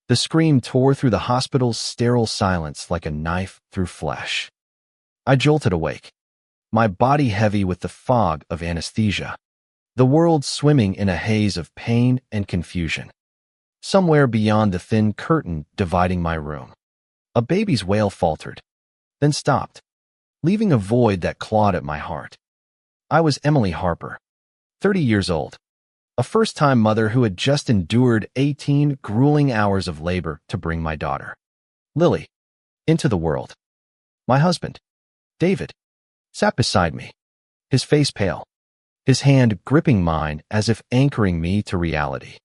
The scream tore through the hospital's sterile silence like a knife through flesh. I jolted awake, my body heavy with the fog of anesthesia, the world swimming in a haze of pain and confusion. Somewhere beyond the thin curtain dividing my room, a baby's wail faltered, then stopped, leaving a void that clawed at my heart. I was Emily Harper, 30 years old, a first-time mother who had just endured 18 grueling hours of labor to bring my daughter, Lily, into the world. My husband, David, sat beside me, his face pale, his hand gripping mine as if anchoring me to reality.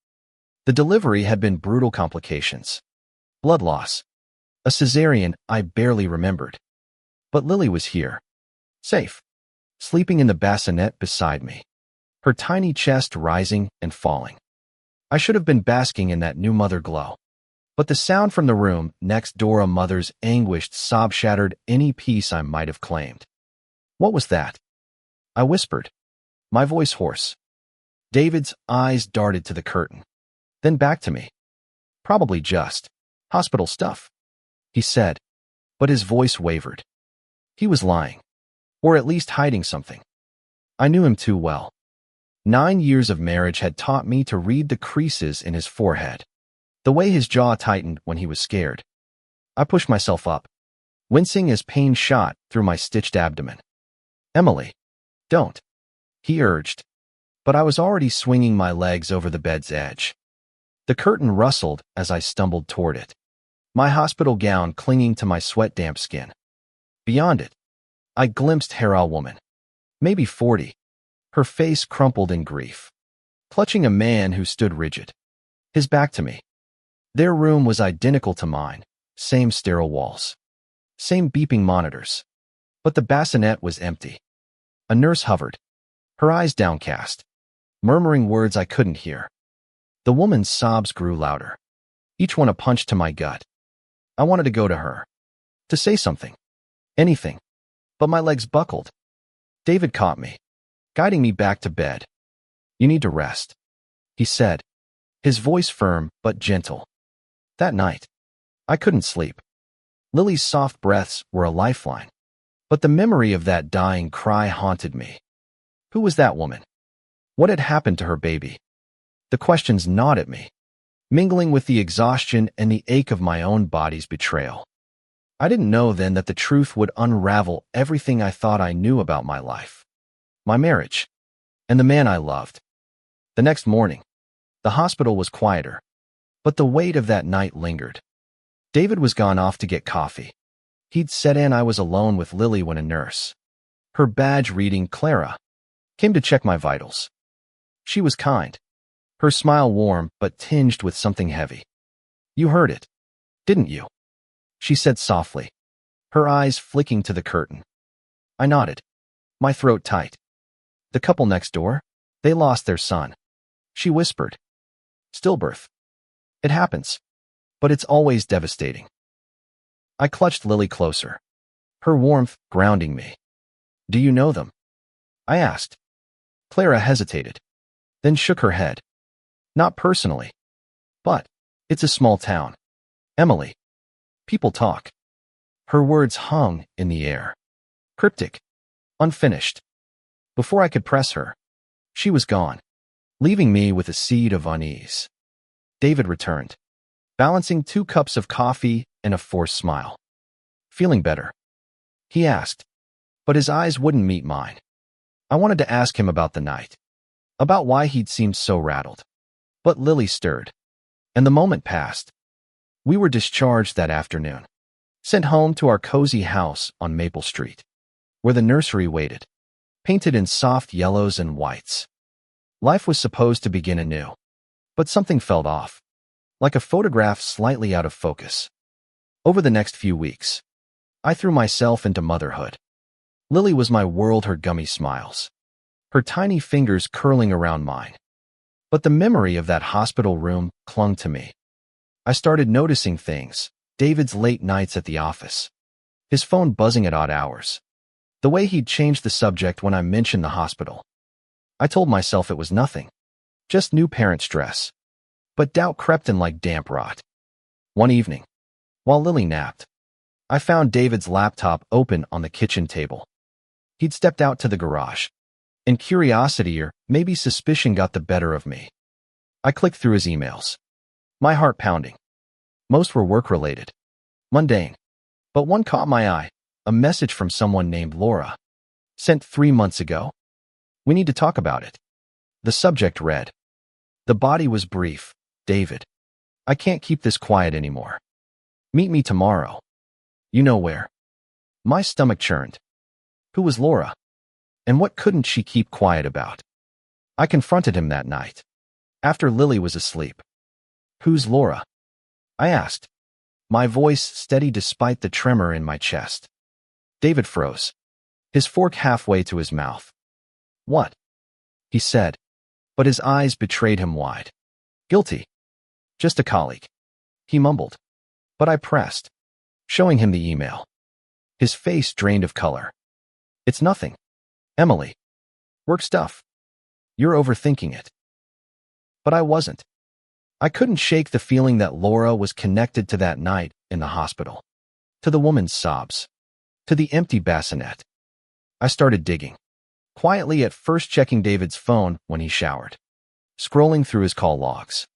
The delivery had been brutal complications, blood loss, a cesarean I barely remembered. But Lily was here, safe, sleeping in the bassinet beside me, her tiny chest rising and falling. I should have been basking in that new mother glow. But the sound from the room next door, a mother's anguished sob, shattered any peace I might have claimed. What was that? I whispered, my voice hoarse. David's eyes darted to the curtain, then back to me. Probably just hospital stuff, he said, but his voice wavered. He was lying, or at least hiding something. I knew him too well. 9 years of marriage had taught me to read the creases in his forehead, the way his jaw tightened when he was scared. I pushed myself up, wincing as pain shot through my stitched abdomen. Emily, don't, he urged, but I was already swinging my legs over the bed's edge. The curtain rustled as I stumbled toward it, my hospital gown clinging to my sweat-damp skin. Beyond it, I glimpsed Hera woman, maybe 40, her face crumpled in grief, clutching a man who stood rigid, his back to me. Their room was identical to mine, same sterile walls, same beeping monitors, but the bassinet was empty. A nurse hovered, her eyes downcast, murmuring words I couldn't hear. The woman's sobs grew louder, each one a punch to my gut. I wanted to go to her, to say something, anything, but my legs buckled. David caught me, guiding me back to bed. You need to rest, he said, his voice firm but gentle. That night, I couldn't sleep. Lily's soft breaths were a lifeline, but the memory of that dying cry haunted me. Who was that woman? What had happened to her baby? The questions gnawed at me, mingling with the exhaustion and the ache of my own body's betrayal. I didn't know then that the truth would unravel everything I thought I knew about my life, my marriage, and the man I loved. The next morning, the hospital was quieter, but the weight of that night lingered. David was gone off to get coffee. He'd set in. I was alone with Lily when a nurse, her badge reading Clara, came to check my vitals. She was kind, her smile warm but tinged with something heavy. You heard it, didn't you? She said softly, her eyes flicking to the curtain. I nodded, my throat tight. The couple next door, they lost their son. She whispered. Stillbirth. It happens, but it's always devastating. I clutched Lily closer, her warmth grounding me. Do you know them? I asked. Clara hesitated, then shook her head. Not personally, but it's a small town. Emily. People talk. Her words hung in the air, cryptic, unfinished. Before I could press her, she was gone, leaving me with a seed of unease. David returned, balancing 2 cups of coffee and a forced smile. Feeling better? He asked, but his eyes wouldn't meet mine. I wanted to ask him about the night, about why he'd seemed so rattled. But Lily stirred, and the moment passed. We were discharged that afternoon, sent home to our cozy house on Maple Street, where the nursery waited, painted in soft yellows and whites. Life was supposed to begin anew, but something felt off, like a photograph slightly out of focus. Over the next few weeks, I threw myself into motherhood. Lily was my world, her gummy smiles, her tiny fingers curling around mine. But the memory of that hospital room clung to me. I started noticing things, David's late nights at the office, his phone buzzing at odd hours, the way he'd changed the subject when I mentioned the hospital. I told myself it was nothing, just new parent stress. But doubt crept in like damp rot. One evening, while Lily napped, I found David's laptop open on the kitchen table. He'd stepped out to the garage, and curiosity or maybe suspicion got the better of me. I clicked through his emails, my heart pounding. Most were work-related, mundane, but one caught my eye, a message from someone named Laura, sent 3 months ago. We need to talk about it. The subject read, "The body was brief, David. I can't keep this quiet anymore. Meet me tomorrow. You know where." My stomach churned. Who was Laura? And what couldn't she keep quiet about? I confronted him that night, after Lily was asleep. "Who's Laura?" I asked, my voice steady despite the tremor in my chest. David froze, his fork halfway to his mouth. "What?" he said, but his eyes betrayed him wide. "Guilty. Just a colleague," he mumbled, but I pressed, showing him the email. His face drained of color. "It's nothing, Emily. Work stuff. You're overthinking it." But I wasn't. I couldn't shake the feeling that Laura was connected to that night in the hospital, to the woman's sobs, to the empty bassinet. I started digging, quietly at first checking David's phone when he showered, scrolling through his call logs.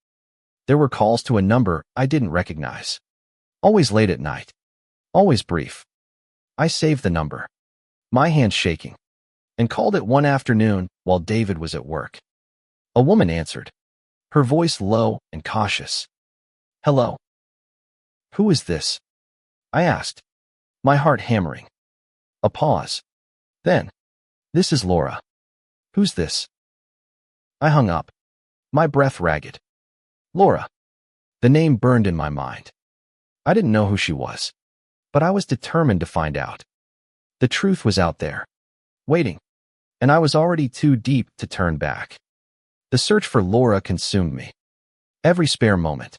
There were calls to a number I didn't recognize. Always late at night. Always brief. I saved the number, my hands shaking, and called it one afternoon while David was at work. A woman answered, her voice low and cautious. "Hello." "Who is this?" I asked, my heart hammering. A pause. Then, "This is Laura." "Who's this?" I hung up, my breath ragged. Laura. The name burned in my mind. I didn't know who she was, but I was determined to find out. The truth was out there, waiting, and I was already too deep to turn back. The search for Laura consumed me. Every spare moment,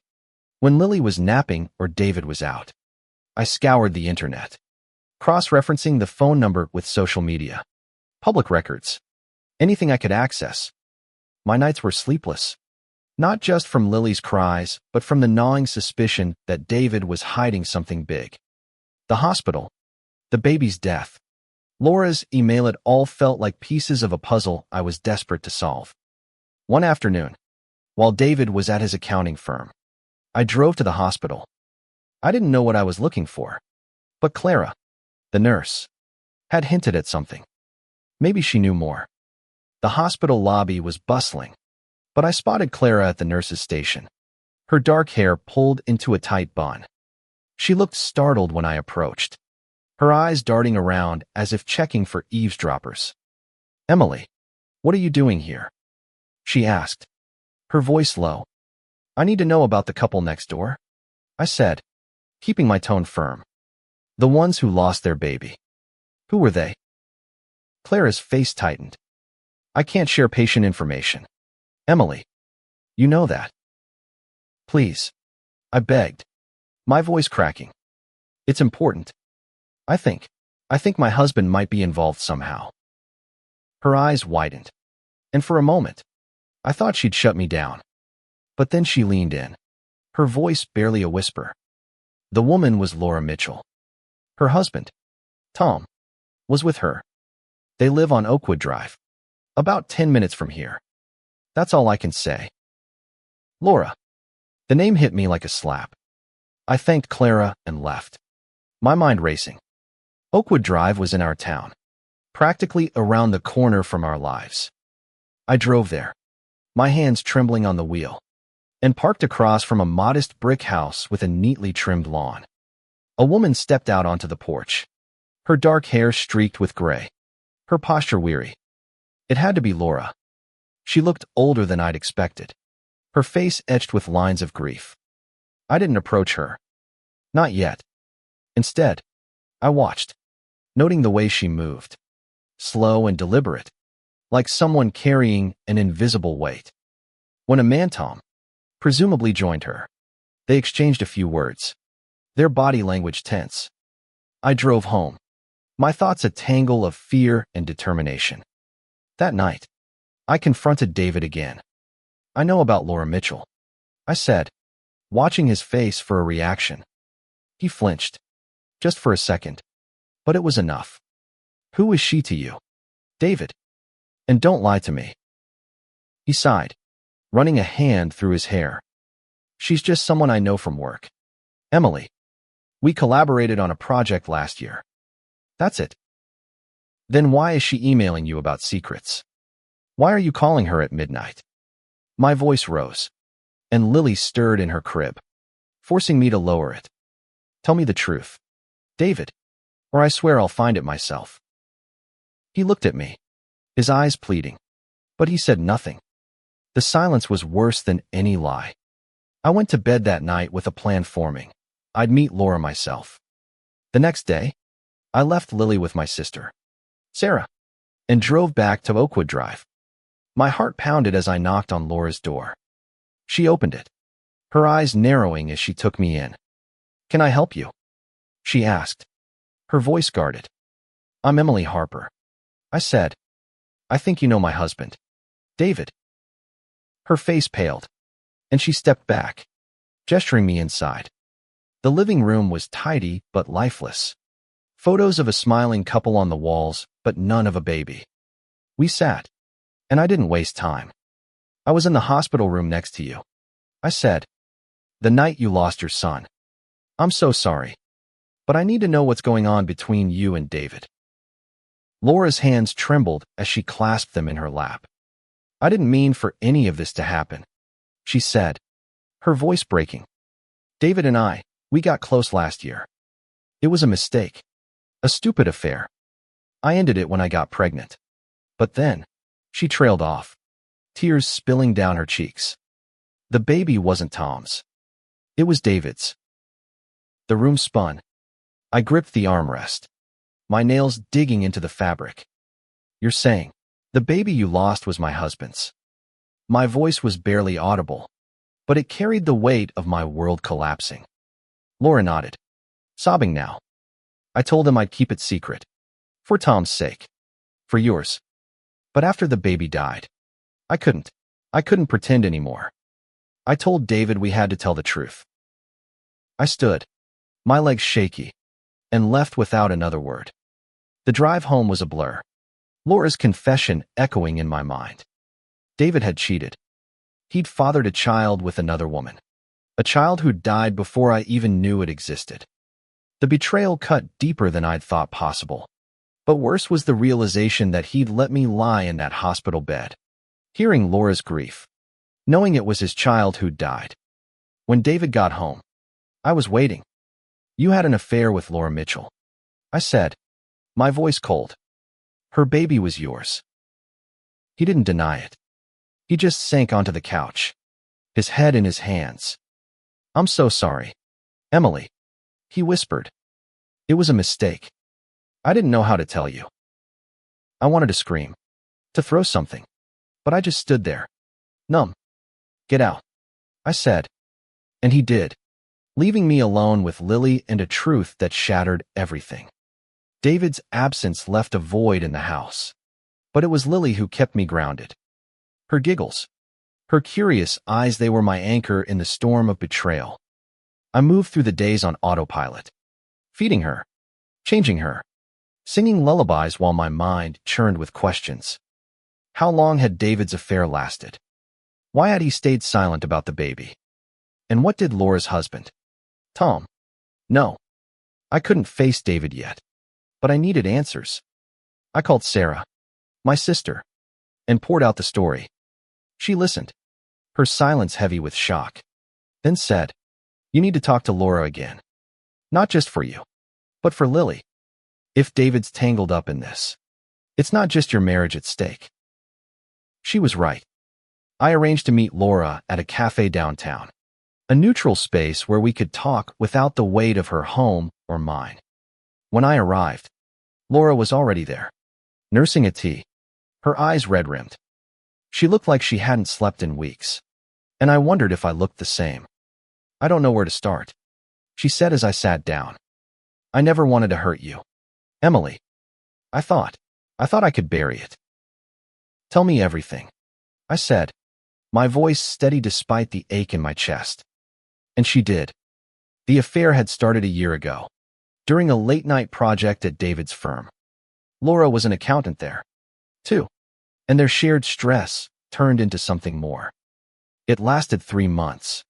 when Lily was napping or David was out, I scoured the internet, cross-referencing the phone number with social media, public records, anything I could access. My nights were sleepless, not just from Lily's cries, but from the gnawing suspicion that David was hiding something big. The hospital, the baby's death, Laura's email, it all felt like pieces of a puzzle I was desperate to solve. One afternoon, while David was at his accounting firm, I drove to the hospital. I didn't know what I was looking for, but Clara, the nurse, had hinted at something. Maybe she knew more. The hospital lobby was bustling, but I spotted Clara at the nurse's station, her dark hair pulled into a tight bun. She looked startled when I approached, her eyes darting around as if checking for eavesdroppers. "Emily, what are you doing here?" she asked, her voice low. "I need to know about the couple next door," I said, keeping my tone firm. "The ones who lost their baby. Who were they?" Clara's face tightened. "I can't share patient information. Emily, you know that." "Please," I begged, my voice cracking. "It's important. I think my husband might be involved somehow." Her eyes widened, and for a moment, I thought she'd shut me down. But then she leaned in, her voice barely a whisper. The woman was Laura Mitchell. Her husband, Tom, was with her. They live on Oakwood Drive, about 10 minutes from here. That's all I can say. Laura. The name hit me like a slap. I thanked Clara and left, my mind racing. Oakwood Drive was in our town, practically around the corner from our lives. I drove there, my hands trembling on the wheel, and parked across from a modest brick house with a neatly trimmed lawn. A woman stepped out onto the porch, her dark hair streaked with gray, her posture weary. It had to be Laura. She looked older than I'd expected, her face etched with lines of grief. I didn't approach her. Not yet. Instead, I watched, noting the way she moved, slow and deliberate, like someone carrying an invisible weight. When a man, Tom, presumably joined her, they exchanged a few words, their body language tense. I drove home, my thoughts a tangle of fear and determination. That night, I confronted David again. "I know about Laura Mitchell," I said, watching his face for a reaction. He flinched, just for a second, but it was enough. Who is she to you? David. And don't lie to me. He sighed, running a hand through his hair. She's just someone I know from work. Emily. We collaborated on a project last year. That's it. Then why is she emailing you about secrets? Why are you calling her at midnight? My voice rose, and Lily stirred in her crib, forcing me to lower it. Tell me the truth, David, or I swear I'll find it myself. He looked at me, his eyes pleading, but he said nothing. The silence was worse than any lie. I went to bed that night with a plan forming. I'd meet Laura myself. The next day, I left Lily with my sister, Sarah, and drove back to Oakwood Drive. My heart pounded as I knocked on Laura's door. She opened it, her eyes narrowing as she took me in. Can I help you? She asked, her voice guarded. I'm Emily Harper, I said. I think you know my husband, David. Her face paled, and she stepped back, gesturing me inside. The living room was tidy but lifeless. Photos of a smiling couple on the walls, but none of a baby. We sat, and I didn't waste time. I was in the hospital room next to you, I said. The night you lost your son. I'm so sorry, but I need to know what's going on between you and David. Laura's hands trembled as she clasped them in her lap. I didn't mean for any of this to happen, she said, her voice breaking. David and we got close last year. It was a mistake, a stupid affair. I ended it when I got pregnant. But then, she trailed off, tears spilling down her cheeks. The baby wasn't Tom's. It was David's. The room spun. I gripped the armrest, my nails digging into the fabric. You're saying, the baby you lost was my husband's. My voice was barely audible, but it carried the weight of my world collapsing. Laura nodded, sobbing now. I told him I'd keep it secret. For Tom's sake. For yours. But after the baby died, I couldn't pretend anymore. I told David we had to tell the truth. I stood, my legs shaky, and left without another word. The drive home was a blur, Laura's confession echoing in my mind. David had cheated. He'd fathered a child with another woman, a child who died before I even knew it existed. The betrayal cut deeper than I'd thought possible. But worse was the realization that he'd let me lie in that hospital bed, hearing Laura's grief, knowing it was his child who'd died. When David got home, I was waiting. You had an affair with Laura Mitchell, I said, my voice cold. Her baby was yours. He didn't deny it. He just sank onto the couch, his head in his hands. I'm so sorry, Emily, he whispered. It was a mistake. I didn't know how to tell you. I wanted to scream, to throw something, but I just stood there, numb. Get out, I said. And he did, leaving me alone with Lily and a truth that shattered everything. David's absence left a void in the house, but it was Lily who kept me grounded. Her giggles, her curious eyes, they were my anchor in the storm of betrayal. I moved through the days on autopilot, feeding her, changing her, singing lullabies while my mind churned with questions. How long had David's affair lasted? Why had he stayed silent about the baby? And what did Laura's husband, Tom, know? I couldn't face David yet, but I needed answers. I called Sarah, my sister, and poured out the story. She listened, her silence heavy with shock, then said, You need to talk to Laura again. Not just for you, but for Lily. If David's tangled up in this, it's not just your marriage at stake. She was right. I arranged to meet Laura at a cafe downtown, a neutral space where we could talk without the weight of her home or mine. When I arrived, Laura was already there, nursing a tea, her eyes red-rimmed. She looked like she hadn't slept in weeks, and I wondered if I looked the same. I don't know where to start, she said as I sat down. I never wanted to hurt you, Emily. I thought I could bury it. Tell me everything, I said, my voice steady despite the ache in my chest. And she did. The affair had started a year ago, during a late-night project at David's firm. Laura was an accountant there, too, and their shared stress turned into something more. It lasted 3 months,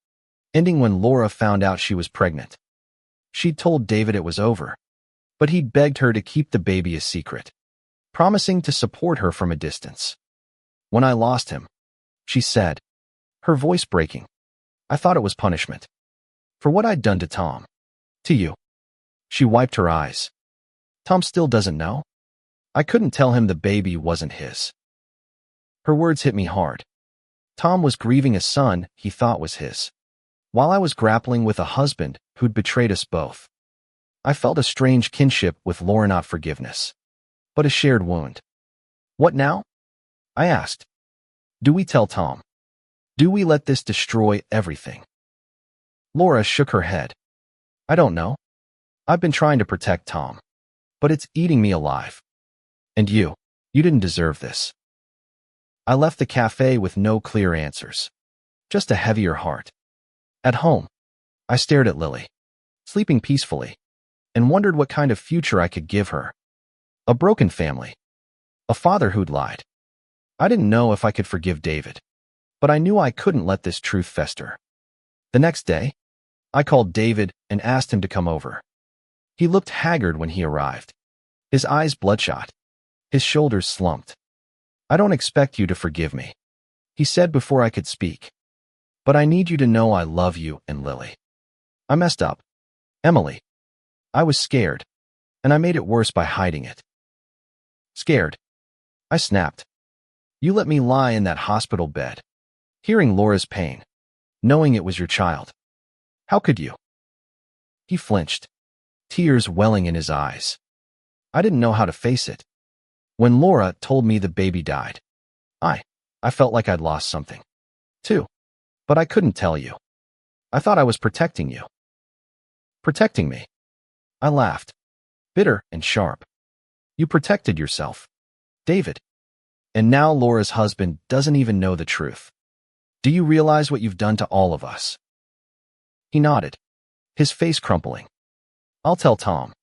ending when Laura found out she was pregnant. She'd told David it was over, but he'd begged her to keep the baby a secret, promising to support her from a distance. When I lost him, she said, her voice breaking, I thought it was punishment. For what I'd done to Tom. To you. She wiped her eyes. Tom still doesn't know? I couldn't tell him the baby wasn't his. Her words hit me hard. Tom was grieving a son he thought was his, while I was grappling with a husband who'd betrayed us both. I felt a strange kinship with Laura, not forgiveness, but a shared wound. What now? I asked. Do we tell Tom? Do we let this destroy everything? Laura shook her head. I don't know. I've been trying to protect Tom, but it's eating me alive. And you didn't deserve this. I left the cafe with no clear answers, just a heavier heart. At home, I stared at Lily, sleeping peacefully, and wondered what kind of future I could give her. A broken family. A father who'd lied. I didn't know if I could forgive David, but I knew I couldn't let this truth fester. The next day, I called David and asked him to come over. He looked haggard when he arrived, his eyes bloodshot, his shoulders slumped. I don't expect you to forgive me, he said before I could speak. But I need you to know I love you and Lily. I messed up. Emily. I was scared, and I made it worse by hiding it. Scared. I snapped. You let me lie in that hospital bed, hearing Laura's pain, knowing it was your child. How could you? He flinched, tears welling in his eyes. I didn't know how to face it. When Laura told me the baby died, I felt like I'd lost something, too. But I couldn't tell you. I thought I was protecting you. Protecting me. I laughed, bitter and sharp. You protected yourself, David. And now Laura's husband doesn't even know the truth. Do you realize what you've done to all of us? He nodded, his face crumpling. I'll tell Tom,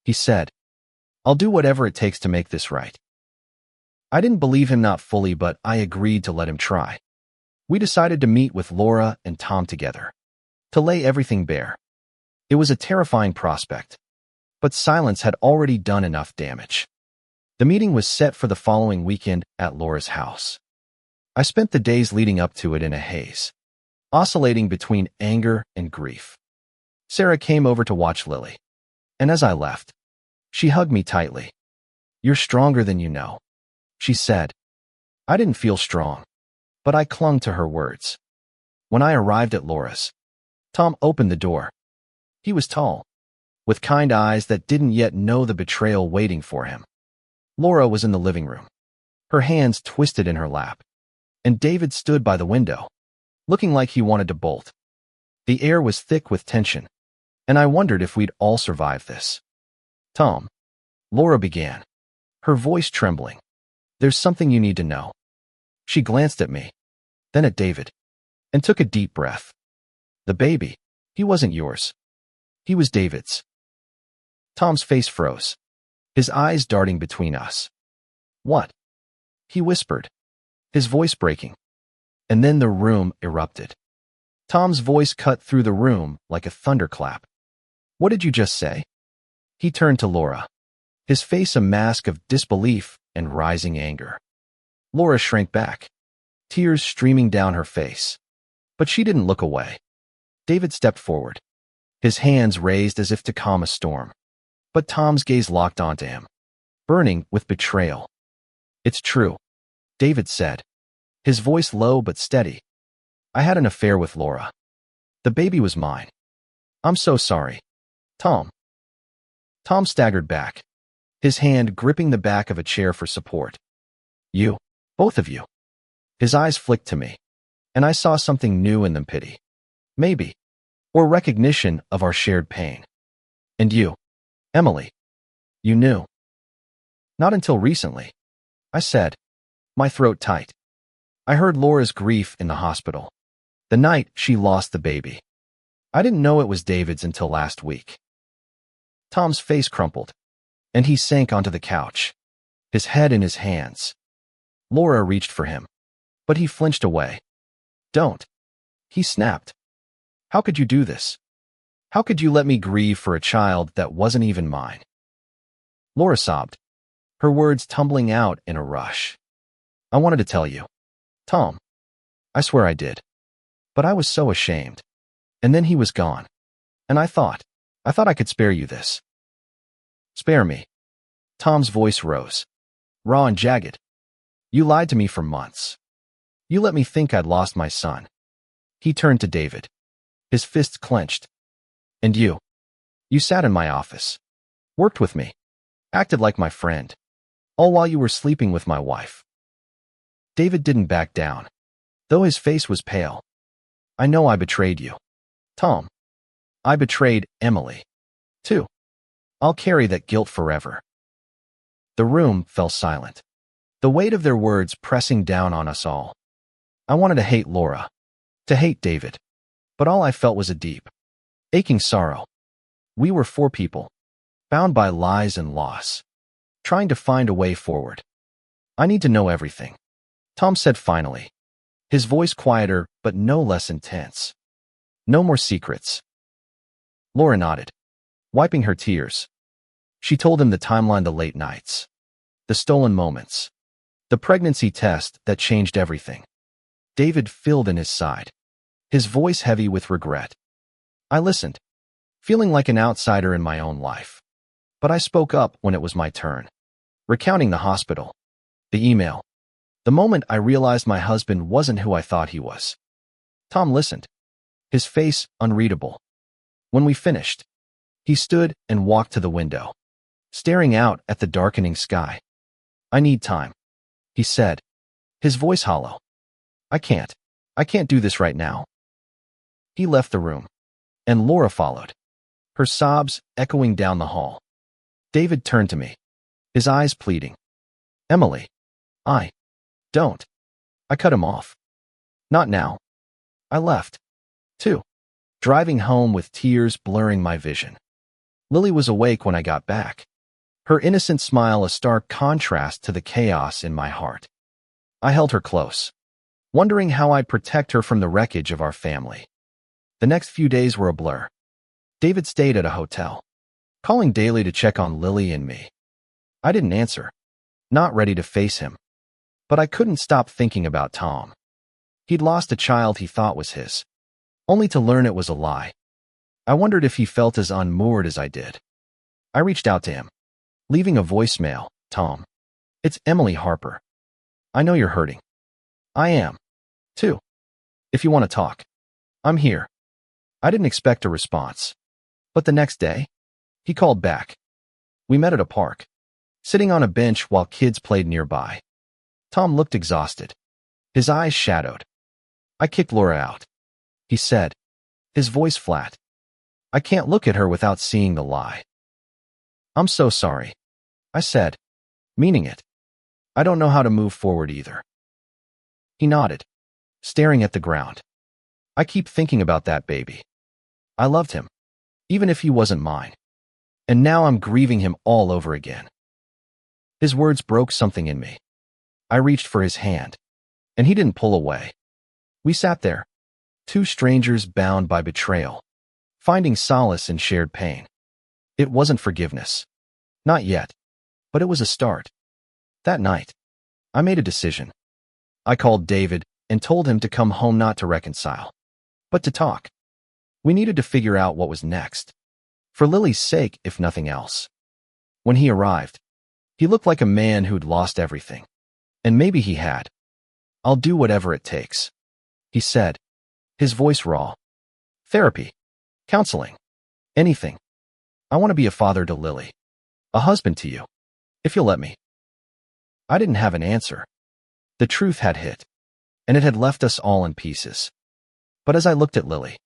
he said. I'll do whatever it takes to make this right. I didn't believe him, not fully, but I agreed to let him try. We decided to meet with Laura and Tom together, to lay everything bare. It was a terrifying prospect, but silence had already done enough damage. The meeting was set for the following weekend at Laura's house. I spent the days leading up to it in a haze, oscillating between anger and grief. Sarah came over to watch Lily, and as I left, she hugged me tightly. You're stronger than you know, she said. I didn't feel strong, but I clung to her words. When I arrived at Laura's, Tom opened the door. He was tall, with kind eyes that didn't yet know the betrayal waiting for him. Laura was in the living room, her hands twisted in her lap, and David stood by the window, looking like he wanted to bolt. The air was thick with tension, and I wondered if we'd all survive this. Tom, Laura began, her voice trembling. There's something you need to know. She glanced at me, then at David, and took a deep breath. The baby, he wasn't yours. He was David's. Tom's face froze, his eyes darting between us. What? He whispered, his voice breaking. And then the room erupted. Tom's voice cut through the room like a thunderclap. What did you just say? He turned to Laura, his face a mask of disbelief and rising anger. Laura shrank back, tears streaming down her face. But she didn't look away. David stepped forward, his hands raised as if to calm a storm. But Tom's gaze locked onto him, burning with betrayal. It's true, David said, his voice low but steady. I had an affair with Laura. The baby was mine. I'm so sorry, Tom. Tom staggered back, his hand gripping the back of a chair for support. You, both of you. His eyes flicked to me, and I saw something new in them, pity. Maybe. Or recognition of our shared pain. And you, Emily. You knew. Not until recently, I said, my throat tight. I heard Laura's grief in the hospital, the night she lost the baby. I didn't know it was David's until last week. Tom's face crumpled, and he sank onto the couch, his head in his hands. Laura reached for him, but he flinched away. Don't. He snapped. How could you do this? How could you let me grieve for a child that wasn't even mine? Laura sobbed, her words tumbling out in a rush. I wanted to tell you, Tom. I swear I did. But I was so ashamed. And then he was gone. And I thought I could spare you this. Spare me. Tom's voice rose, raw and jagged. You lied to me for months. You let me think I'd lost my son. He turned to David, his fists clenched. And you sat in my office, worked with me, acted like my friend, all while you were sleeping with my wife. David didn't back down, though his face was pale. I know I betrayed you, Tom. I betrayed Emily, too. I'll carry that guilt forever. The room fell silent, the weight of their words pressing down on us all. I wanted to hate Laura, to hate David, but all I felt was a deep, aching sorrow. We were four people, bound by lies and loss, trying to find a way forward. I need to know everything, Tom said finally, his voice quieter but no less intense. No more secrets. Laura nodded, wiping her tears. She told him the timeline, the late nights, the stolen moments, the pregnancy test that changed everything. David filled in his side, his voice heavy with regret. I listened, feeling like an outsider in my own life. But I spoke up when it was my turn, recounting the hospital, the email, the moment I realized my husband wasn't who I thought he was. Tom listened, his face unreadable. When we finished, he stood and walked to the window, staring out at the darkening sky. I need time, he said, his voice hollow. I can't do this right now. He left the room, and Laura followed, her sobs echoing down the hall. David turned to me, his eyes pleading. Emily, don't. I cut him off. Not now. I left, too, driving home with tears blurring my vision. Lily was awake when I got back, her innocent smile a stark contrast to the chaos in my heart. I held her close, wondering how I'd protect her from the wreckage of our family. The next few days were a blur. David stayed at a hotel, calling daily to check on Lily and me. I didn't answer, not ready to face him. But I couldn't stop thinking about Tom. He'd lost a child he thought was his, only to learn it was a lie. I wondered if he felt as unmoored as I did. I reached out to him, leaving a voicemail. Tom, it's Emily Harper. I know you're hurting. I am, too. If you want to talk, I'm here. I didn't expect a response. But the next day, he called back. We met at a park, sitting on a bench while kids played nearby. Tom looked exhausted, his eyes shadowed. I kicked Laura out, he said, his voice flat. I can't look at her without seeing the lie. I'm so sorry, I said, meaning it. I don't know how to move forward either. He nodded, staring at the ground. I keep thinking about that baby. I loved him, even if he wasn't mine. And now I'm grieving him all over again. His words broke something in me. I reached for his hand, and he didn't pull away. We sat there, two strangers bound by betrayal, finding solace in shared pain. It wasn't forgiveness. Not yet, but it was a start. That night, I made a decision. I called David and told him to come home not to reconcile, but to talk. We needed to figure out what was next, for Lily's sake, if nothing else. When he arrived, he looked like a man who'd lost everything. And maybe he had. I'll do whatever it takes, he said, his voice raw. Therapy, counseling, anything. I want to be a father to Lily, a husband to you, if you'll let me. I didn't have an answer. The truth had hit, and it had left us all in pieces. But as I looked at Lily,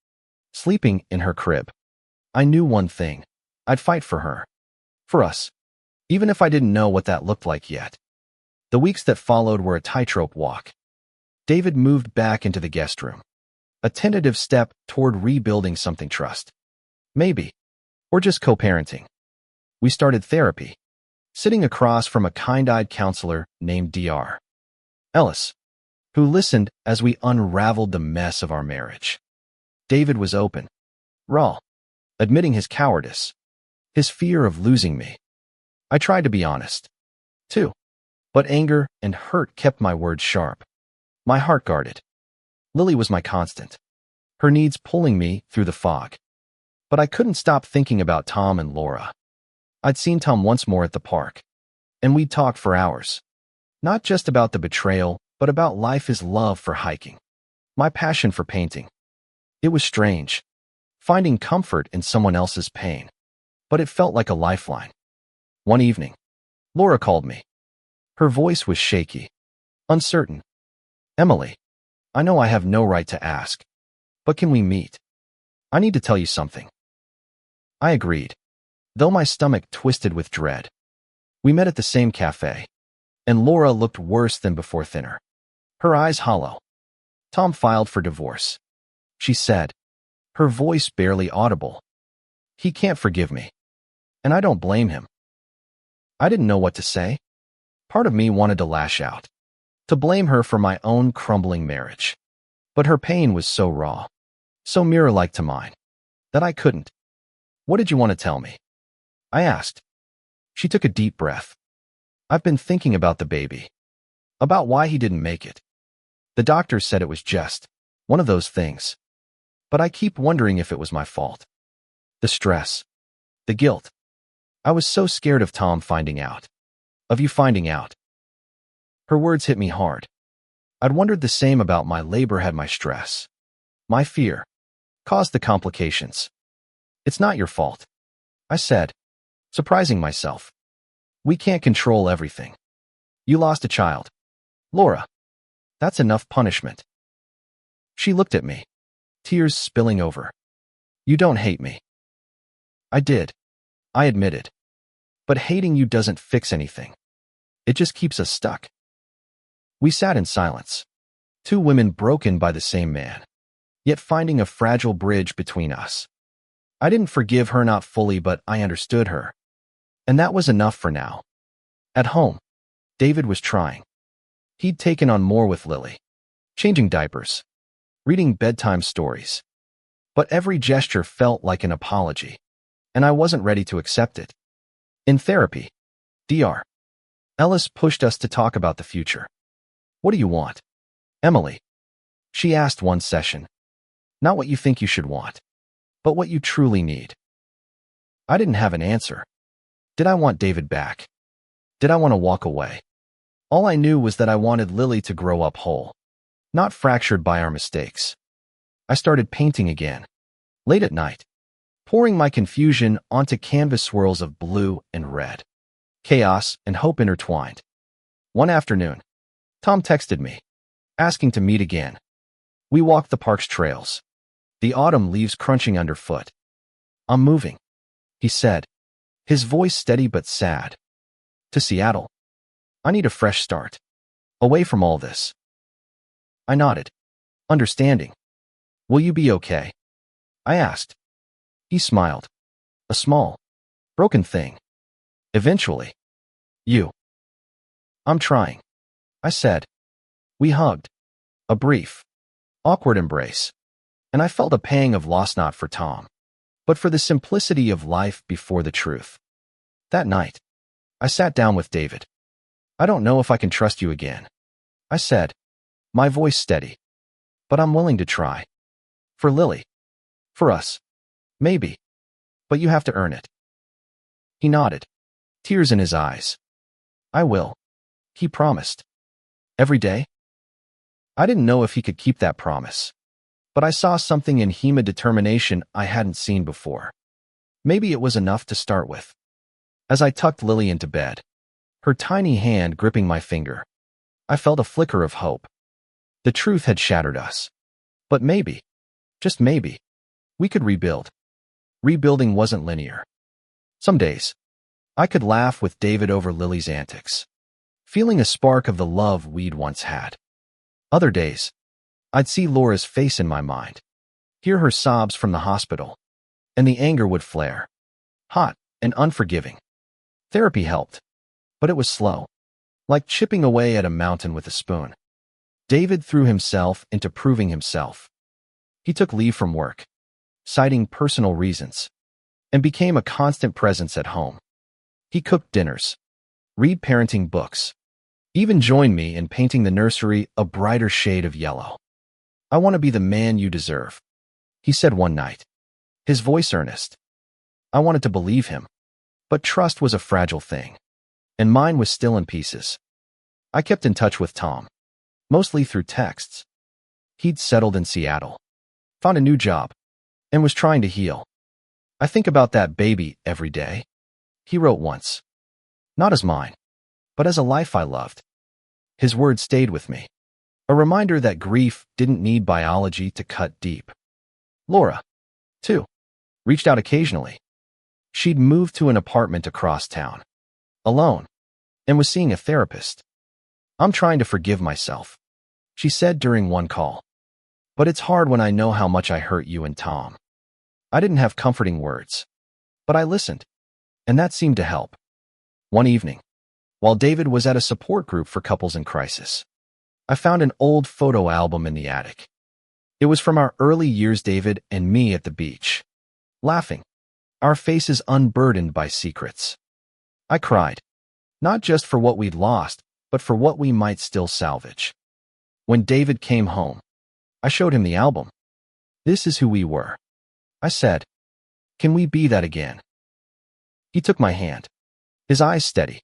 sleeping in her crib, I knew one thing. I'd fight for her, for us, even if I didn't know what that looked like yet. The weeks that followed were a tightrope walk. David moved back into the guest room, a tentative step toward rebuilding something trust. Maybe. Or just co-parenting. We started therapy, sitting across from a kind-eyed counselor named Dr. Ellis, who listened as we unraveled the mess of our marriage. David was open, raw, admitting his cowardice, his fear of losing me. I tried to be honest, too, but anger and hurt kept my words sharp, my heart guarded. Lily was my constant, her needs pulling me through the fog. But I couldn't stop thinking about Tom and Laura. I'd seen Tom once more at the park, and we'd talk for hours. Not just about the betrayal, but about life, his love for hiking, my passion for painting. It was strange, finding comfort in someone else's pain, but it felt like a lifeline. One evening, Laura called me. Her voice was shaky, uncertain. "Emily, I know I have no right to ask, but can we meet? I need to tell you something." I agreed, though my stomach twisted with dread. We met at the same cafe, and Laura looked worse than before, thinner, her eyes hollow. "Tom filed for divorce," she said, her voice barely audible. "He can't forgive me, and I don't blame him." I didn't know what to say. Part of me wanted to lash out, to blame her for my own crumbling marriage. But her pain was so raw, so mirror-like to mine, that I couldn't. "What did you want to tell me?" I asked. She took a deep breath. "I've been thinking about the baby, about why he didn't make it. The doctor said it was just one of those things. But I keep wondering if it was my fault. The stress, the guilt. I was so scared of Tom finding out, of you finding out." Her words hit me hard. I'd wondered the same about my labor. Had my stress, my fear, caused the complications? "It's not your fault," I said, surprising myself. "We can't control everything. You lost a child. Laura, that's enough punishment." She looked at me, tears spilling over. "You don't hate me." "I did," I admitted. "But hating you doesn't fix anything. It just keeps us stuck." We sat in silence, two women broken by the same man, yet finding a fragile bridge between us. I didn't forgive her, not fully, but I understood her. And that was enough for now. At home, David was trying. He'd taken on more with Lily, changing diapers, reading bedtime stories. But every gesture felt like an apology, and I wasn't ready to accept it. In therapy, Dr. Ellis pushed us to talk about the future. "What do you want, Emily?" she asked one session. "Not what you think you should want, but what you truly need." I didn't have an answer. Did I want David back? Did I want to walk away? All I knew was that I wanted Lily to grow up whole, not fractured by our mistakes. I started painting again, late at night, pouring my confusion onto canvas, swirls of blue and red. Chaos and hope intertwined. One afternoon, Tom texted me, asking to meet again. We walked the park's trails, the autumn leaves crunching underfoot. "I'm moving," he said, his voice steady but sad. "To Seattle. I need a fresh start, away from all this." I nodded, understanding. "Will you be okay?" I asked. He smiled. "A small, broken thing. Eventually. You." "I'm trying," I said. We hugged. A brief, awkward embrace. And I felt a pang of loss, not for Tom, but for the simplicity of life before the truth. That night, I sat down with David. "I don't know if I can trust you again," I said, my voice steady. "But I'm willing to try. For Lily. For us. Maybe. But you have to earn it." He nodded, tears in his eyes. "I will," he promised. "Every day?" I didn't know if he could keep that promise, but I saw something in him, a determination I hadn't seen before. Maybe it was enough to start with. As I tucked Lily into bed, her tiny hand gripping my finger, I felt a flicker of hope. The truth had shattered us. But maybe, just maybe, we could rebuild. Rebuilding wasn't linear. Some days, I could laugh with David over Lily's antics, feeling a spark of the love we'd once had. Other days, I'd see Laura's face in my mind, hear her sobs from the hospital, and the anger would flare, hot and unforgiving. Therapy helped, but it was slow, like chipping away at a mountain with a spoon. David threw himself into proving himself. He took leave from work, citing personal reasons, and became a constant presence at home. He cooked dinners, read parenting books, even joined me in painting the nursery a brighter shade of yellow. "I want to be the man you deserve," he said one night, his voice earnest. I wanted to believe him, but trust was a fragile thing, and mine was still in pieces. I kept in touch with Tom, mostly through texts. He'd settled in Seattle, found a new job, and was trying to heal. "I think about that baby every day," he wrote once. Not as mine, but as a life I loved. His words stayed with me, a reminder that grief didn't need biology to cut deep. Laura, too, reached out occasionally. She'd moved to an apartment across town, alone, and was seeing a therapist. "I'm trying to forgive myself," she said during one call. "But it's hard when I know how much I hurt you and Tom." I didn't have comforting words, but I listened, and that seemed to help. One evening, while David was at a support group for couples in crisis, I found an old photo album in the attic. It was from our early years, David and me at the beach, laughing, our faces unburdened by secrets. I cried, not just for what we'd lost, but for what we might still salvage. When David came home, I showed him the album. "This is who we were," I said. "Can we be that again?" He took my hand, his eyes steady.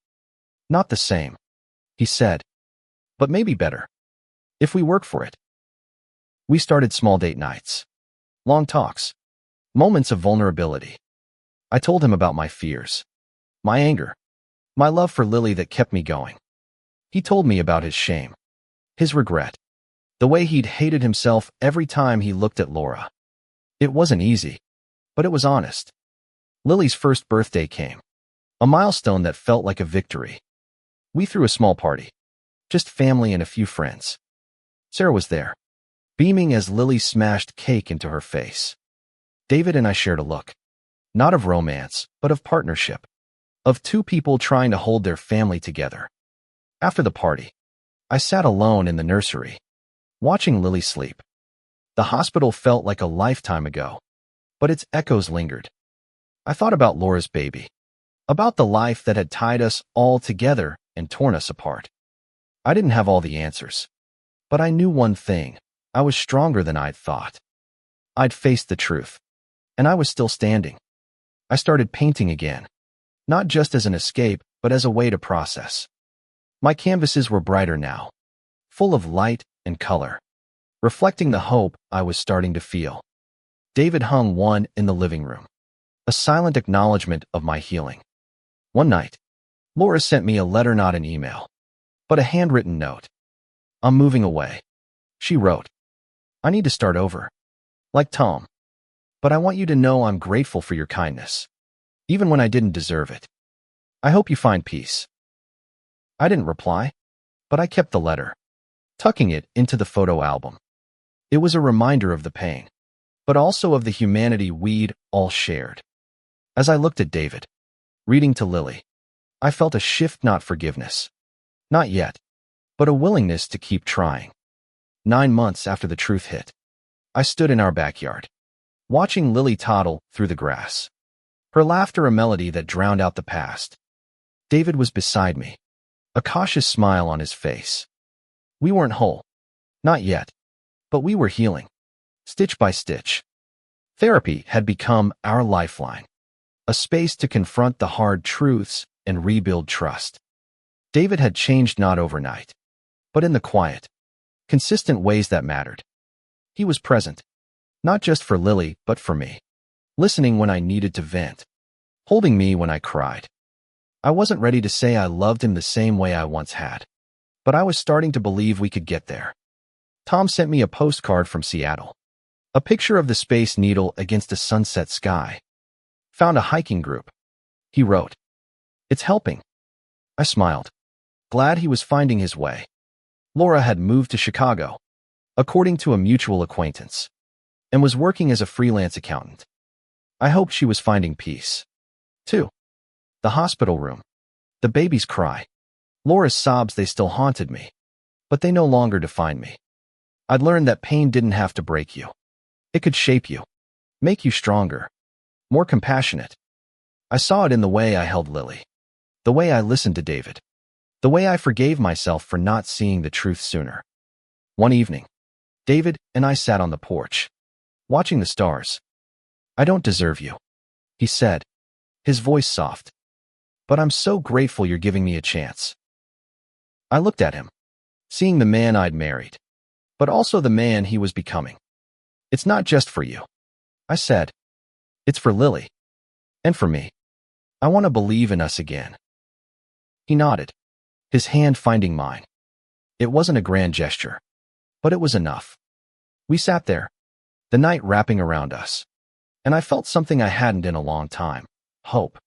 "Not the same," he said, "but maybe better, if we work for it." We started small date nights, long talks, moments of vulnerability. I told him about my fears, my anger, my love for Lily that kept me going. He told me about his shame, his regret, the way he'd hated himself every time he looked at Laura. It wasn't easy, but it was honest. Lily's first birthday came, a milestone that felt like a victory. We threw a small party, just family and a few friends. Sarah was there, beaming as Lily smashed cake into her face. David and I shared a look, not of romance, but of partnership, of two people trying to hold their family together. After the party, I sat alone in the nursery, watching Lily sleep. The hospital felt like a lifetime ago, but its echoes lingered. I thought about Laura's baby, about the life that had tied us all together and torn us apart. I didn't have all the answers, but I knew one thing: I was stronger than I'd thought. I'd faced the truth, and I was still standing. I started painting again, not just as an escape, but as a way to process. My canvases were brighter now, full of light and color, reflecting the hope I was starting to feel. David hung one in the living room, a silent acknowledgement of my healing. One night, Laura sent me a letter, not an email, but a handwritten note. "I'm moving away," she wrote. "I need to start over, like Tom. But I want you to know I'm grateful for your kindness, even when I didn't deserve it. I hope you find peace." I didn't reply, but I kept the letter, tucking it into the photo album. It was a reminder of the pain, but also of the humanity we'd all shared. As I looked at David, reading to Lily, I felt a shift, not forgiveness, not yet, but a willingness to keep trying. 9 months after the truth hit, I stood in our backyard, watching Lily toddle through the grass, her laughter a melody that drowned out the past. David was beside me, a cautious smile on his face. We weren't whole, not yet, but we were healing, stitch by stitch. Therapy had become our lifeline, a space to confront the hard truths and rebuild trust. David had changed, not overnight, but in the quiet, consistent ways that mattered. He was present, not just for Lily, but for me, listening when I needed to vent, holding me when I cried. I wasn't ready to say I loved him the same way I once had, but I was starting to believe we could get there. Tom sent me a postcard from Seattle, a picture of the Space Needle against a sunset sky. "Found a hiking group," he wrote. "It's helping." I smiled, glad he was finding his way. Laura had moved to Chicago, according to a mutual acquaintance, and was working as a freelance accountant. I hoped she was finding peace. 2. The hospital room. The baby's cry. Laura's sobs, they still haunted me, but they no longer defined me. I'd learned that pain didn't have to break you. It could shape you, make you stronger, more compassionate. I saw it in the way I held Lily, the way I listened to David, the way I forgave myself for not seeing the truth sooner. One evening, David and I sat on the porch, watching the stars. "I don't deserve you," he said, his voice soft, "but I'm so grateful you're giving me a chance." I looked at him, seeing the man I'd married, but also the man he was becoming. "It's not just for you," I said. "It's for Lily. And for me. I want to believe in us again." He nodded, his hand finding mine. It wasn't a grand gesture, but it was enough. We sat there, the night wrapping around us, and I felt something I hadn't in a long time: hope.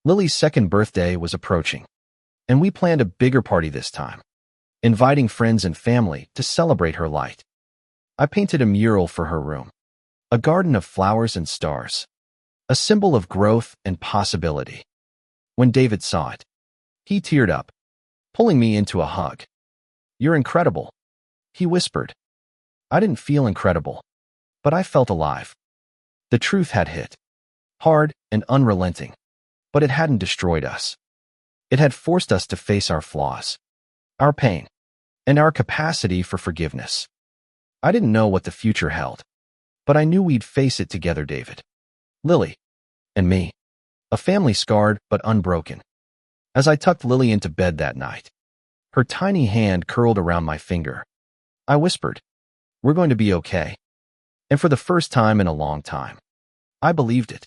Lily's second birthday was approaching, and we planned a bigger party this time, inviting friends and family to celebrate her light. I painted a mural for her room, a garden of flowers and stars, a symbol of growth and possibility. When David saw it, he teared up, pulling me into a hug. "You're incredible," he whispered. I didn't feel incredible, but I felt alive. The truth had hit, hard and unrelenting, but it hadn't destroyed us. It had forced us to face our flaws, our pain, and our capacity for forgiveness. I didn't know what the future held, but I knew we'd face it together, David, Lily, and me, a family scarred but unbroken. As I tucked Lily into bed that night, her tiny hand curled around my finger, I whispered, "We're going to be okay." And for the first time in a long time, I believed it.